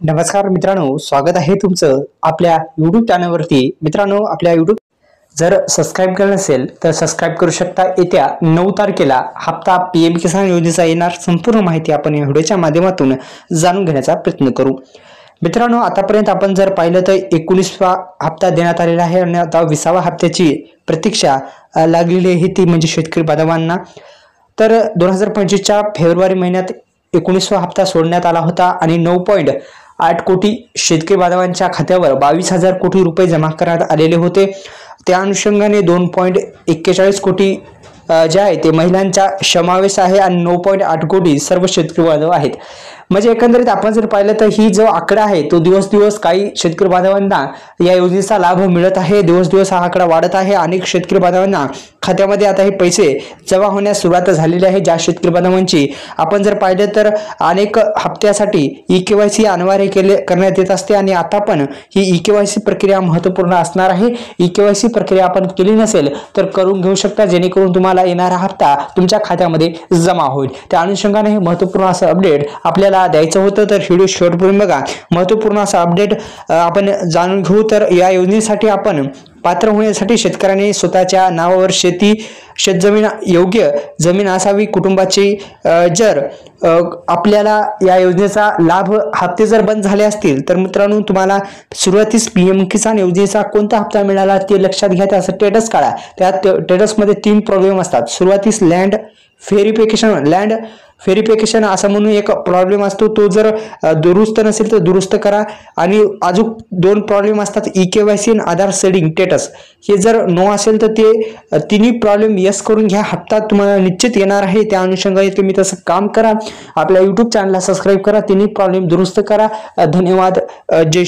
नमस्कार मित्रांनो, स्वागत आहे तुमचं आपल्या YouTube चॅनलवरती। मित्रांनो, आपल्या YouTube जर सबस्क्राइब केलं नसेल तर सबस्क्राइब करू शकता। येत्या 9 तारखेला हप्ता पीएम किसान योजनेचा येणार संपूर्ण माहिती आपण या व्हिडिओच्या माध्यमातून जाणून घेण्याचा प्रयत्न करू। मित्रांनो, आतापर्यंत आपण जर पाहिलं तर 19वा हप्ता देण्यात आलेला आहे आणि आता 20व्या हप्त्याची प्रतीक्षा लागलेली आहे, ती म्हणजे शेतकरी बांधवांना। तर 2025च्या फेब्रुवारी महिन्यात 19वा हप्ता सोडण्यात आला होता आणि 9.8 कोटी शेतकरी बांधवांच्या खात्यावर 22,000 कोटी रुपये जमा करण्यात आलेले होते। त्या अनुषंगाने 2.41 कोटी जे आहे ते महिलांचा समावेश आहे आणि 9.8 कोटी सर्व शेतकरी बांधव आहेत। म्हणजे एकंदरीत आपण जर पाहिलं तर ही जो आकडा आहे तो दिवस दिवस काही शेतकरी बांधवांना या योजनेचा लाभ मिळत आहे। दिवस दिवस हा आकडा वाढत आहे। अनेक शेतकरी बांधवांना खात्यामध्ये आता हे पैसे जमा होण्यास सुरुवात झालेली आहे। ज्या शेतकरी बांधवांची आपण जर पाहिलं तर अनेक हप्त्यासाठी ई-केवायसी अनिवार्य करण्यात येत असते आणि आता पण ही ई-केवायसी प्रक्रिया महत्त्वपूर्ण असणार आहे। ई-केवायसी प्रक्रिया आपण केली नसेल तर करून घेऊ शकता, जेणेकरून तुम्हाला येणारा हप्ता तुमच्या खात्यामध्ये जमा होईल। त्या अनुषंगाने हे महत्त्वपूर्ण असं अपडेट आपल्याला द्यायचं होतं, तर व्हिडिओ शेवटपर्यंत बघा। महत्त्वपूर्ण असं अपडेट आपण जाणून घेऊ। तर या योजनेसाठी आपण पात्र होण्यासाठी शेतकऱ्यांनी स्वतःच्या नावावर शेतजमीन योग्य जमीन असावी कुटुंबाची। जर आपल्याला या योजनेचा लाभ हप्ते जर बंद झाले असतील तर मित्रांनो, तुम्हाला सुरुवातीस पीएम किसान योजनेचा कोणता हप्ता मिळाला ते लक्षात घ्या। त्याचं स्टेटस काढा। त्या स्टेटसमध्ये 3 प्रॉब्लेम असतात। सुरुवातीस लँड व्हेरिफिकेशन असं म्हणून एक प्रॉब्लेम असतो, तो जर दुरुस्त नसेल तर दुरुस्त करा। आणि अजून 2 प्रॉब्लेम असतात, ई-केवायसी आणि आधार सेडिंग स्टेटस। हे जर नो असेल तर ते तिन्ही प्रॉब्लेम यस करून घ्या, हप्ता तुम्हाला निश्चित येणार आहे। त्या अनुषंगाने तुम्ही तसं काम करा। आपल्या YouTube चॅनलला सबस्क्राइब करा, तिन्ही प्रॉब्लेम दुरुस्त करा। धन्यवाद। जय श्री